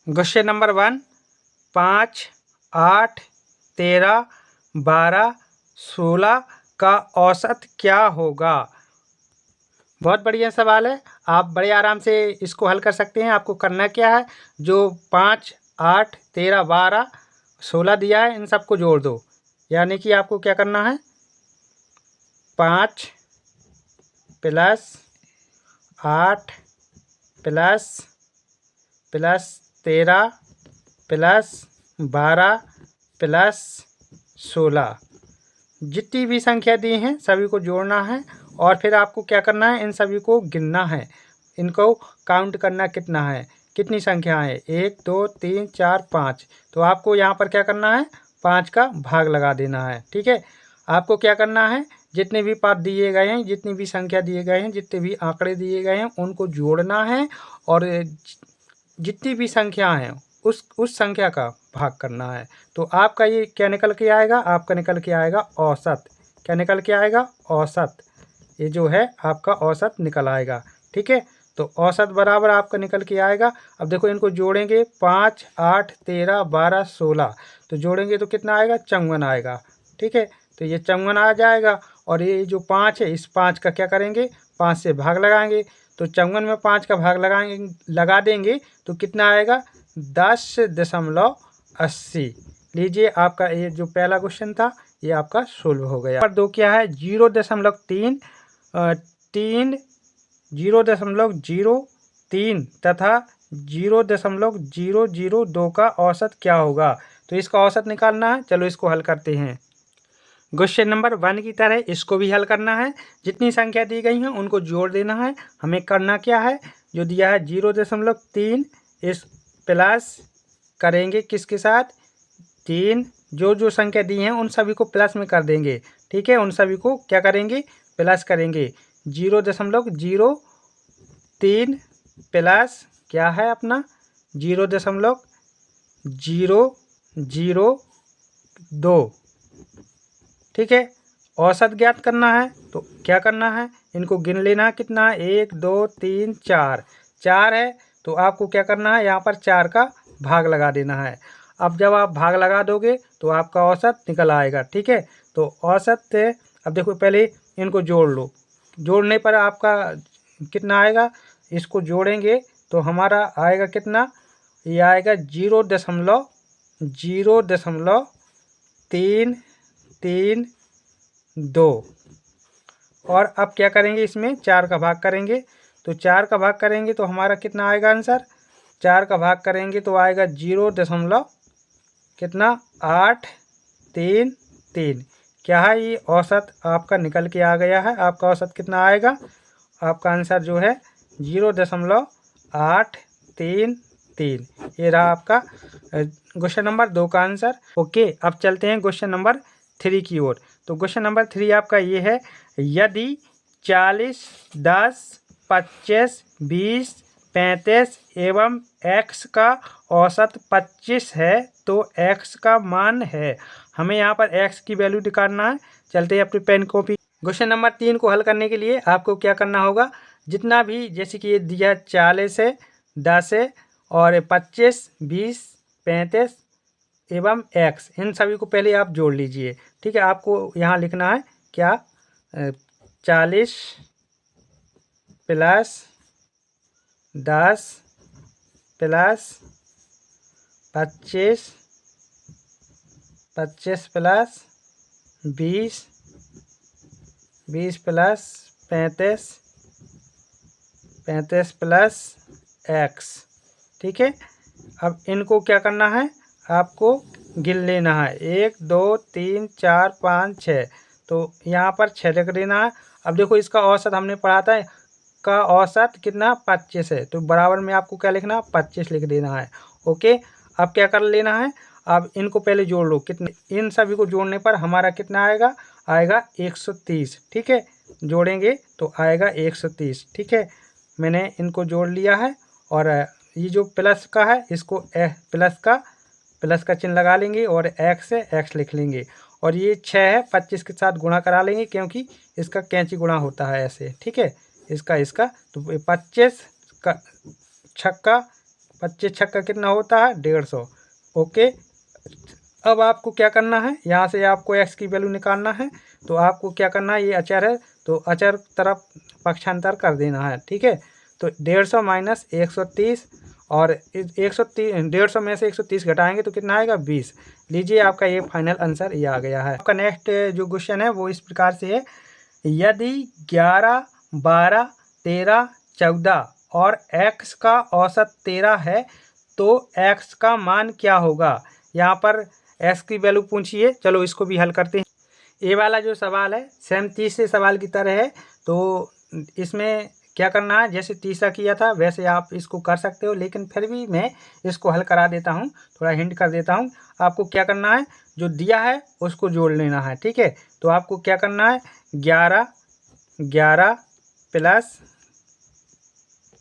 Question number 1, 5, 8, 13, 12, 16 का औसत क्या होगा? बहुत बढ़िया सवाल है। आप बड़े आराम से इसको हल कर सकते हैं। आपको करना क्या है, जो 5, 8, 13, 12, 16 दिया है इन सबको जोड़ दो। यानी कि आपको क्या करना है, 5 प्लस 8 प्लस 13 प्लस 12 प्लस 16, जितनी भी संख्या दी हैं सभी को जोड़ना है और फिर आपको क्या करना है, इन सभी को गिनना है, इनको काउंट करना कितना है, कितनी संख्या है, 1 2 3 4 5। तो आपको यहाँ पर क्या करना है, 5 का भाग लगा देना है। ठीक है, आपको क्या करना है, जितने भी पाठ दिए गए हैं, जितनी भी संख्या दिए गए हैं, जितने भी आंकड़े दिए गए हैं उनको जोड़ना है और जितनी भी संख्या हैं उस संख्या का भाग करना है। तो आपका ये क्या निकल के आएगा, आपका निकल के आएगा औसत। क्या निकल के आएगा, औसत। ये जो है आपका औसत निकल आएगा। ठीक है, तो औसत बराबर आपका निकल के आएगा। अब देखो इनको जोड़ेंगे, 5, 8, 13, 12, 16, तो जोड़ेंगे तो कितना आएगा, 54 आएगा। ठीक है, तो ये 54 आ जाएगा और ये जो 5 है, इस 5 का क्या करेंगे, 5 से भाग लगाएंगे। तो 54 में 5 का भाग लगा देंगे तो कितना आएगा, 10.80। लीजिए, आपका ये जो पहला क्वेश्चन था ये आपका सोल्व हो गया। नंबर 2 क्या है, 0.3 3 0.03 तथा 0.002 का औसत क्या होगा? तो इसका औसत निकालना है। चलो इसको हल करते हैं। क्वेश्चन नंबर 1 की तरह इसको भी हल करना है। जितनी संख्या दी गई हैं उनको जोड़ देना है। हमें करना क्या है, जो दिया है 0.3, इस प्लस करेंगे किसके साथ, 3, जो संख्या दी हैं उन सभी को प्लस में कर देंगे। ठीक है, उन सभी को क्या करेंगे, प्लस करेंगे। 0.03 प्लस क्या है अपना, 0.002। ठीक है, औसत ज्ञात करना है तो क्या करना है, इनको गिन लेना, कितना है, 1 2 3 4, 4 है तो आपको क्या करना है, यहाँ पर 4 का भाग लगा देना है। अब जब आप भाग लगा दोगे तो आपका औसत निकल आएगा। ठीक है, तो औसत से अब देखो पहले इनको जोड़ लो, जोड़ने पर आपका कितना आएगा, इसको जोड़ेंगे तो हमारा आएगा कितना, ये आएगा 0.03332। और अब क्या करेंगे, इसमें 4 का भाग करेंगे। तो 4 का भाग करेंगे तो हमारा कितना आएगा आंसर, 4 का भाग करेंगे तो आएगा 0. कितना, 833। क्या है, ये औसत आपका निकल के आ गया है। आपका औसत कितना आएगा, आपका आंसर जो है 0.833। ये रहा आपका क्वेश्चन नंबर 2 का आंसर। ओके, अब चलते हैं क्वेश्चन नंबर 3 की ओर। तो क्वेश्चन नंबर 3 आपका ये है, यदि 40, 10, 25, 20, 35 एवं x का औसत 25 है तो x का मान है। हमें यहाँ पर x की वैल्यू निकालना है। चलते हैं अपनी पेन कॉपी। क्वेश्चन नंबर 3 को हल करने के लिए आपको क्या करना होगा, जितना भी, जैसे कि ये दिया 40 है, 10 है और 25, 20, 35 एवं x, इन सभी को पहले आप जोड़ लीजिए। ठीक है, आपको यहाँ लिखना है क्या, 40 plus 10 plus 25, 25 plus 20, 20 plus 35, 35 plus x। ठीक है, अब इनको क्या करना है, आपको गिन लेना है, 1 2 3 4 5 6, तो यहाँ पर 6 लिख देना है। अब देखो इसका औसत हमने पढ़ा था, का औसत कितना, 25 है, तो बराबर में आपको क्या लिखना, 25 लिख देना है। ओके, अब क्या कर लेना है, अब इनको पहले जोड़ लो, कितने, इन सभी को जोड़ने पर हमारा कितना आएगा, आएगा 130। ठीक है, जोड़ेंगे तो आएगा 130। ठीक है, मैंने इनको जोड़ लिया है और ये जो प्लस का है इसको प्लस का चिन्ह लगा लेंगे और x से x लिख लेंगे। और ये 6 है, 25 के साथ गुणा करा लेंगे क्योंकि इसका कैंची गुणा होता है ऐसे। ठीक है, इसका तो 25 का 6 25 छक्का कितना होता है 150। ओके, अब आपको क्या करना है, यहाँ से आपको x की वैल्यू निकालना है। तो आपको क्या करना है, ये अचर है तो अचर तरफ पक्षांतर कर देना है। ठीक है, तो 150 माइनस 130 और 130 150 में से 130 घटाएंगे तो कितना आएगा 20। लीजिए आपका ये फाइनल आंसर ये आ गया है। आपका नेक्स्ट जो क्वेश्चन है वो इस प्रकार से है, यदि 11, 12, 13, 14 और x का औसत 13 है तो x का मान क्या होगा। यहाँ पर x की वैल्यू पूछिए। चलो इसको भी हल करते हैं। ये वाला जो सवाल है सेम तीसरे सवाल की तरह है। तो इसमें क्या करना है, जैसे तीसरा किया था वैसे आप इसको कर सकते हो, लेकिन फिर भी मैं इसको हल करा देता हूँ, थोड़ा हिंट कर देता हूँ। आपको क्या करना है, जो दिया है उसको जोड़ लेना है। ठीक है, तो आपको क्या करना है, 11 प्लस,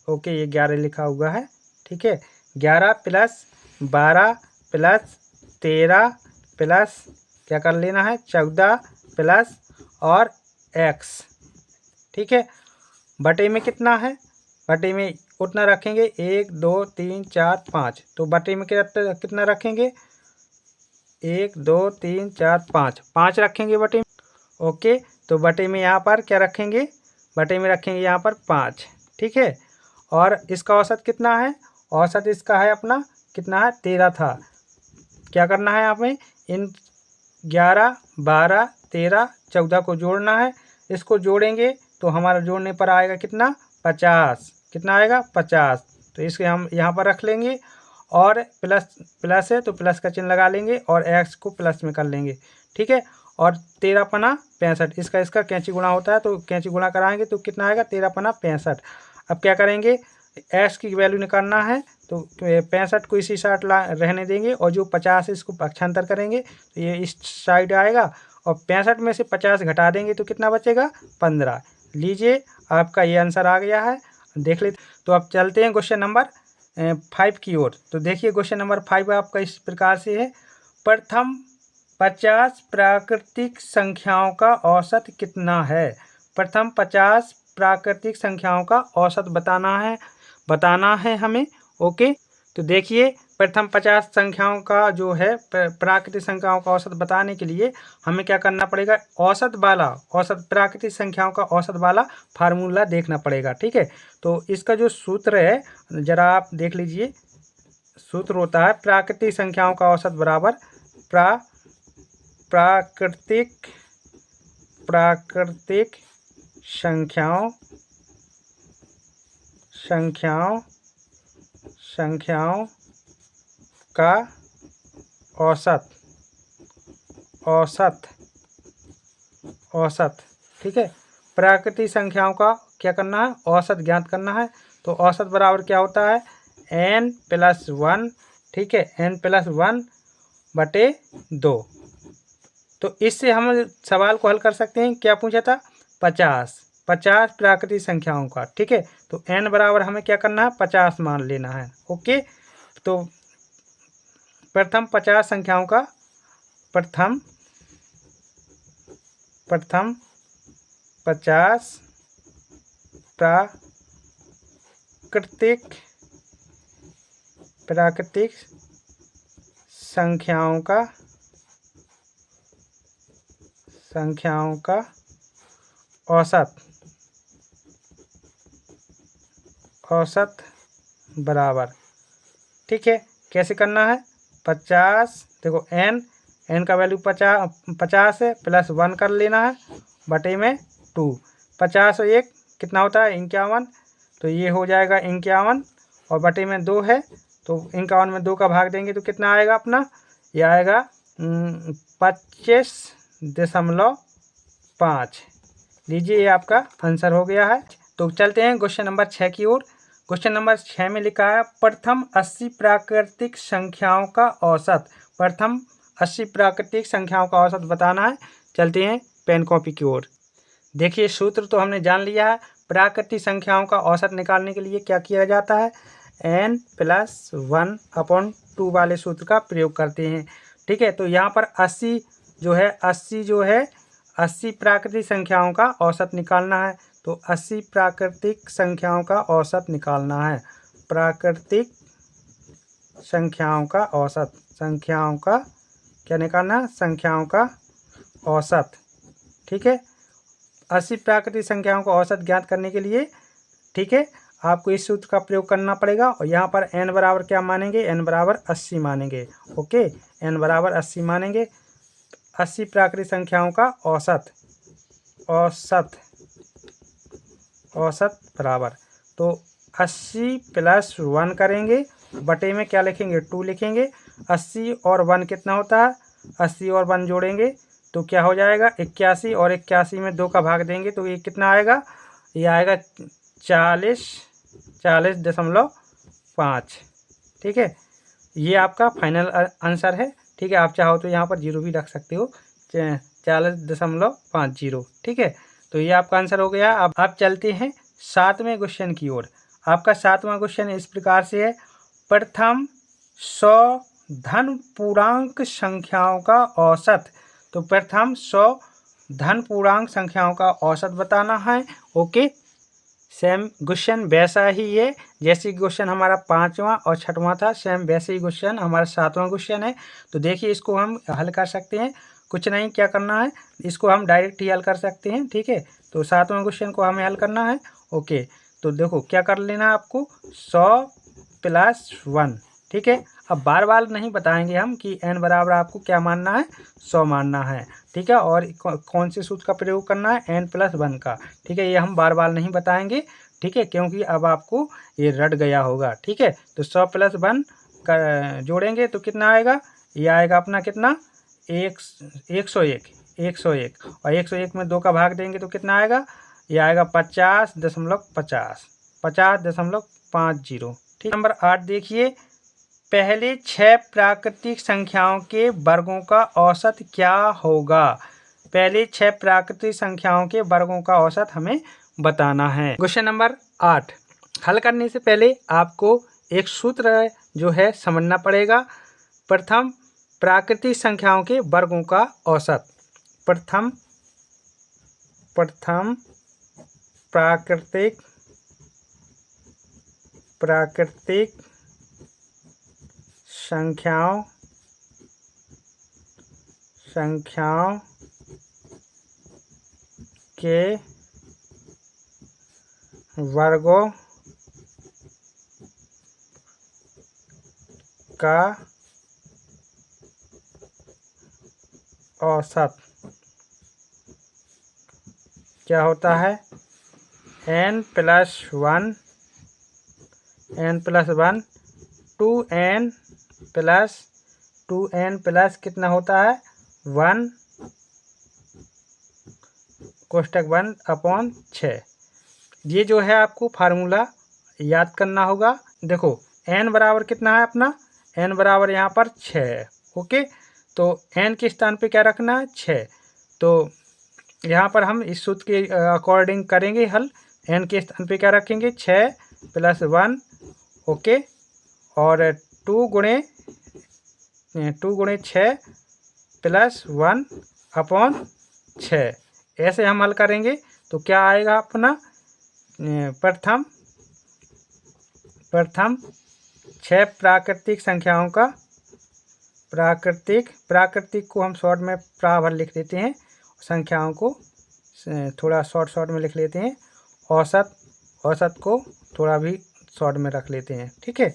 ओके ये 11 लिखा हुआ है। ठीक है, 11 प्लस 12 प्लस 13 प्लस क्या कर लेना है 14 प्लस और x। ठीक है, बटे में कितना है, बटे में उतना रखेंगे 1 2 3 4 5। तो बटे में कितना रखेंगे 1 2 3 4 5 रखेंगे बटे में। ओके, तो बटे में यहाँ पर क्या रखेंगे, बटे में रखेंगे यहाँ पर 5। ठीक है, और इसका औसत कितना है, औसत इसका है अपना कितना है 13 था। क्या करना है यहाँ पे, इन 11 12 13 14 को जोड़ना है। इसको जोड़ेंगे तो हमारा जोड़ने पर आएगा कितना 50। कितना आएगा 50। तो इसके हम यहाँ पर रख लेंगे और प्लस है तो प्लस का चिन्ह लगा लेंगे और x को प्लस में कर लेंगे। ठीक है, और 13 पना 65, इसका कैंची गुणा होता है तो कैंची गुणा कराएंगे तो कितना आएगा 13 पना 65। अब क्या करेंगे, x की वैल्यू निकालना है तो 65 को इसी साइड रहने देंगे और जो 50 है इसको पक्षांतर करेंगे तो ये इस साइड आएगा और 65 में से 50 घटा देंगे तो कितना बचेगा 15। लीजिए आपका ये आंसर आ गया है, देख लेते। तो अब चलते हैं क्वेश्चन नंबर 5 की ओर। तो देखिए क्वेश्चन नंबर 5 आपका इस प्रकार से है, प्रथम 50 प्राकृतिक संख्याओं का औसत कितना है। प्रथम 50 प्राकृतिक संख्याओं का औसत बताना है हमें। ओके, तो देखिए प्रथम 50 संख्याओं का जो है प्राकृतिक संख्याओं का औसत बताने के लिए हमें क्या करना पड़ेगा, औसत प्राकृतिक संख्याओं का औसत वाला फार्मूला देखना पड़ेगा। ठीक है, तो इसका जो सूत्र है जरा आप देख लीजिए। सूत्र होता है प्राकृतिक संख्याओं का औसत बराबर प्राकृतिक संख्याओं का औसत। ठीक है, प्राकृतिक संख्याओं का क्या करना है, औसत ज्ञात करना है। तो औसत बराबर क्या होता है n+1। ठीक है, n+1 बटे 2। तो इससे हम सवाल को हल कर सकते हैं। क्या पूछा था 50 प्राकृतिक संख्याओं का। ठीक है, तो n बराबर हमें क्या करना है 50 मान लेना है। ओके, तो प्रथम 50 संख्याओं का प्रथम 50 प्राकृतिक संख्याओं का औसत बराबर। ठीक है, कैसे करना है 50, देखो n का वैल्यू 50 है, +1 कर लेना है बटे में 2। 50 और 1 कितना होता है 51, तो ये हो जाएगा 51 और बटे में 2 है तो 51 में 2 का भाग देंगे तो कितना आएगा अपना, ये आएगा 25.5। लीजिए ये आपका आंसर हो गया है। तो चलते हैं क्वेश्चन नंबर 6 की ओर। क्वेश्चन नंबर 6 में लिखा है प्रथम 80 प्राकृतिक संख्याओं का औसत। प्रथम 80 प्राकृतिक संख्याओं का औसत बताना है। चलते हैं पेन कॉपी की ओर। देखिए सूत्र तो हमने जान लिया है। प्राकृतिक संख्याओं का औसत निकालने के लिए क्या किया जाता है, n+1/2 वाले सूत्र का प्रयोग करते हैं। ठीक है, तो यहाँ पर 80 प्राकृतिक संख्याओं का औसत निकालना है। तो 80 प्राकृतिक संख्याओं का औसत निकालना है। प्राकृतिक संख्याओं का औसत, संख्याओं का क्या निकालना, संख्याओं का औसत। ठीक है, 80 प्राकृतिक संख्याओं का औसत ज्ञात करने के लिए, ठीक है, आपको इस सूत्र का प्रयोग करना पड़ेगा। और यहाँ पर n बराबर क्या मानेंगे, n बराबर 80 मानेंगे। ओके, n बराबर 80 मानेंगे। 80 प्राकृतिक संख्याओं का औसत, औसत, औसत बराबर, तो 80 + 1 करेंगे, बटे में क्या लिखेंगे, 2 लिखेंगे। 80 और 1 कितना होता है, 80 और 1 जोड़ेंगे तो क्या हो जाएगा, 81, और 81 में 2 का भाग देंगे तो ये कितना आएगा, ये आएगा 40.5। ठीक है, ये आपका फाइनल आंसर है। ठीक है, आप चाहो तो यहाँ पर 0 भी रख सकते हो, 40.50। ठीक है, तो ये आपका आंसर हो गया। अब आप चलते हैं 7वें क्वेश्चन की ओर। आपका 7वां क्वेश्चन इस प्रकार से है, प्रथम 100 धन पूर्णांक संख्याओं का औसत। तो प्रथम 100 धन पूर्णांक संख्याओं का औसत बताना है। ओके, सेम क्वेश्चन वैसा ही है जैसे क्वेश्चन हमारा 5वां और 6वां था, सेम वैसे ही क्वेश्चन हमारा 7वां क्वेश्चन है। तो देखिए, इसको हम हल कर सकते हैं, कुछ नहीं क्या करना है, इसको हम डायरेक्ट ही हल कर सकते हैं। ठीक है, तो 7वां क्वेश्चन को हमें हल करना है। ओके, तो देखो क्या कर लेना है आपको, 100 + 1। ठीक है, अब बार बार नहीं बताएंगे हम कि n बराबर आपको क्या मानना है, 100 मानना है। ठीक है, और कौन से सूत्र का प्रयोग करना है, n + 1 का। ठीक है, ये हम बार बार नहीं बताएंगे। ठीक है, क्योंकि अब आपको ये रट गया होगा। ठीक है, तो 100 + 1 का जोड़ेंगे तो कितना आएगा, ये आएगा अपना कितना, 101, 101, और 101 में 2 का भाग देंगे तो कितना आएगा, ये आएगा 50.50, 50.50। ठीक, नंबर 8 देखिए, पहले 6 प्राकृतिक संख्याओं के वर्गों का औसत क्या होगा। पहले 6 प्राकृतिक संख्याओं के वर्गों का औसत हमें बताना है। क्वेश्चन नंबर 8 हल करने से पहले आपको एक सूत्र जो है समझना पड़ेगा। प्रथम प्राकृतिक संख्याओं के वर्गों का औसत, प्रथम प्राकृतिक संख्याओं के वर्गों का औसत क्या होता है, n + 1, 2n प्लस कितना होता है, 1 कोष्टक बंद अपॉन 6। ये जो है आपको फार्मूला याद करना होगा। देखो n बराबर कितना है अपना, n बराबर यहाँ पर 6 है। ओके, तो n के स्थान पे क्या रखना है, 6। तो यहाँ पर हम इस सूत्र के अकॉर्डिंग करेंगे हल। n के स्थान पे क्या रखेंगे, 6 + 1। ओके, और 2 गुणे 6 + 1 अपॉन 6, ऐसे हम हल करेंगे। तो क्या आएगा अपना, प्रथम 6 प्राकृतिक संख्याओं का, प्राकृतिक को हम शॉर्ट में भर लिख देते हैं, संख्याओं को थोड़ा शॉर्ट में लिख लेते हैं, औसत को थोड़ा भी शॉर्ट में रख लेते हैं। ठीक है,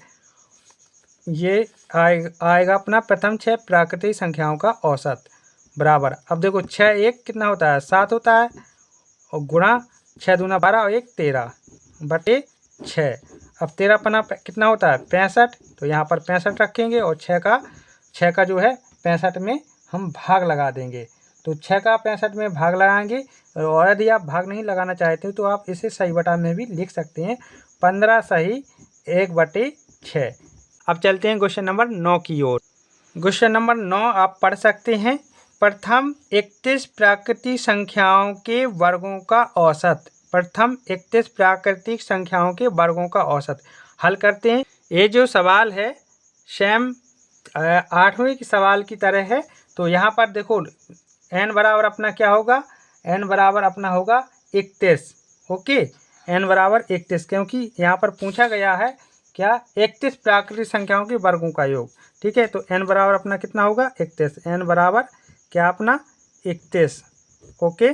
ये आएगा अपना प्रथम 6 प्राकृतिक संख्याओं का औसत बराबर। अब देखो 6 1 कितना होता है, 7 होता है, और गुणा 6 दूना 12 और 1 13 बटे 6। अब 13 पना कितना होता है, 65। तो यहाँ पर 65 रखेंगे, और 6 का जो है 65 में हम भाग लगा देंगे। तो 6 का 65 में भाग लगाएंगे, और यदि आप भाग नहीं लगाना चाहते तो आप इसे सही बटा में भी लिख सकते हैं, 15 सही 1/6। अब चलते हैं क्वेश्चन नंबर 9 की ओर। क्वेश्चन नंबर 9 आप पढ़ सकते हैं, प्रथम 31 प्राकृतिक संख्याओं के वर्गों का औसत। प्रथम 31 प्राकृतिक संख्याओं के वर्गों का औसत हल करते हैं। ये जो सवाल है सेम 8वें के सवाल की तरह है। तो यहाँ पर देखो n बराबर अपना क्या होगा, n बराबर अपना होगा 31। ओके, n बराबर 31, क्योंकि यहाँ पर पूछा गया है क्या 31 प्राकृतिक संख्याओं के वर्गों का योग। ठीक है, तो n बराबर अपना कितना होगा 31। n बराबर क्या अपना 31। ओके,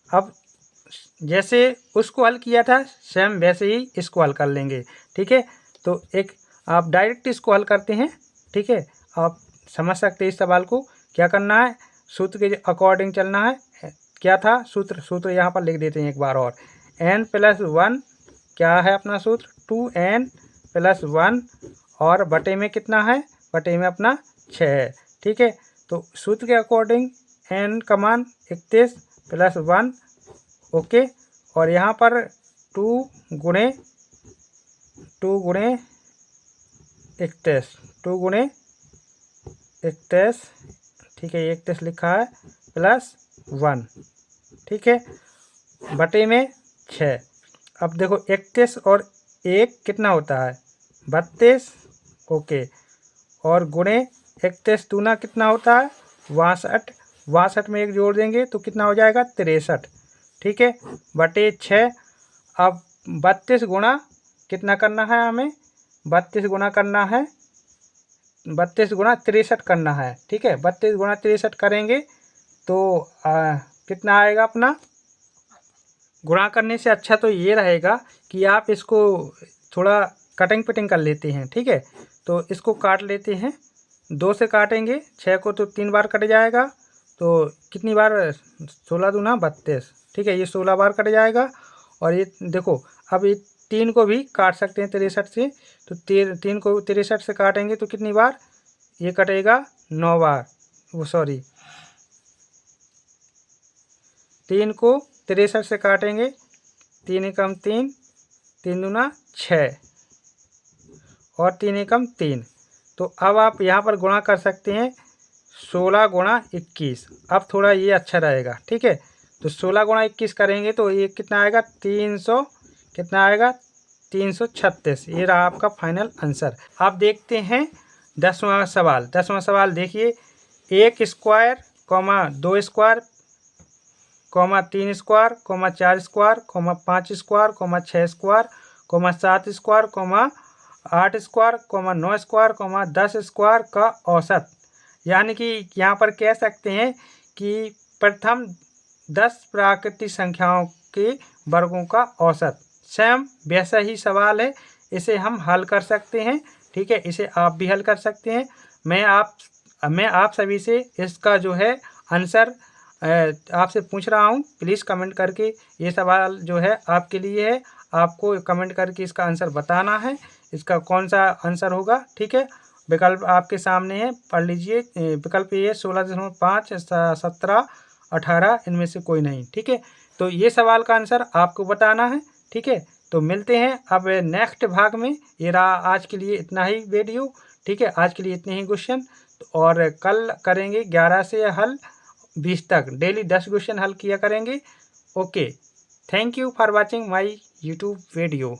अब जैसे उसको हल किया था सेम वैसे ही इसको हल कर लेंगे। ठीक है, तो एक आप डायरेक्ट इसको हल करते हैं। ठीक है, आप समझ सकते हैं इस सवाल को। क्या करना है, सूत्र के अकॉर्डिंग चलना है। क्या था सूत्र यहाँ पर लिख देते हैं एक बार और। n+1 क्या है अपना सूत्र 2n+1 और बटे में कितना है, बटे में अपना 6 है। ठीक है, तो सूत्र के अकॉर्डिंग n का मान 31+1। ओके, और यहाँ पर 2 गुणे 31, 2 गुणे 31। ठीक है, 31 लिखा है +1। ठीक है, बटे में 6। अब देखो 31 और 1 कितना होता है 32। ओके, और गुणे 31 दूना कितना होता है 62। 62 में 1 जोड़ देंगे तो कितना हो जाएगा 63। ठीक है, बटे 6। अब 32 गुणा कितना करना है हमें, 32 गुणा करना है, 32 गुणा 63 करना है। ठीक है, 32 गुणा 63 करेंगे तो कितना आएगा अपना। गुणा करने से अच्छा तो ये रहेगा कि आप इसको थोड़ा कटिंग पिटिंग कर लेते हैं। ठीक है, तो इसको काट लेते हैं, 2 से काटेंगे, 6 को तो 3 बार कट जाएगा, तो कितनी बार 16 दूना 32। ठीक है, ये 16 बार कट जाएगा। और ये देखो अब ये 3 को भी काट सकते हैं 63 से, तो 3 को 63 से काटेंगे तो कितनी बार ये कटेगा 9 बार। वो सॉरी 3 को 63 से काटेंगे, 3 एकम 3, 3 दूना 6 और 3 एकम 3। तो अब आप यहाँ पर गुणा कर सकते हैं 16 गुणा 21। अब थोड़ा ये अच्छा रहेगा। ठीक है, तो 16 गुणा 21 करेंगे तो ये कितना आएगा 300, कितना आएगा 336। ये रहा आपका फाइनल आंसर। आप देखते हैं 10वां सवाल। 10वां सवाल देखिए, 1 square, 2 square, 3 square, 4 square, 5 square, 6 square, 7 square, 8 square, 9 square, 10 square का औसत। यानी कि यहाँ पर कह सकते हैं कि प्रथम 10 प्राकृतिक संख्याओं के वर्गों का औसत। सेम वैसा ही सवाल है, इसे हम हल कर सकते हैं। ठीक है, इसे आप भी हल कर सकते हैं। मैं आप सभी से इसका जो है आंसर आपसे पूछ रहा हूँ। प्लीज़ कमेंट करके, ये सवाल जो है आपके लिए है, आपको कमेंट करके इसका आंसर बताना है, इसका कौन सा आंसर होगा। ठीक है, विकल्प आपके सामने है, पढ़ लीजिए। विकल्प ये 16.5, 17, 18 इनमें से कोई नहीं। ठीक है, तो ये सवाल का आंसर आपको बताना है। ठीक है, तो मिलते हैं अब नेक्स्ट भाग में। ये रहा आज के लिए इतना ही वीडियो। ठीक है, आज के लिए इतने ही क्वेश्चन, और कल करेंगे 11 से हल 20 तक, डेली 10 क्वेश्चन हल किया करेंगे। Okay, thank you for watching my YouTube video.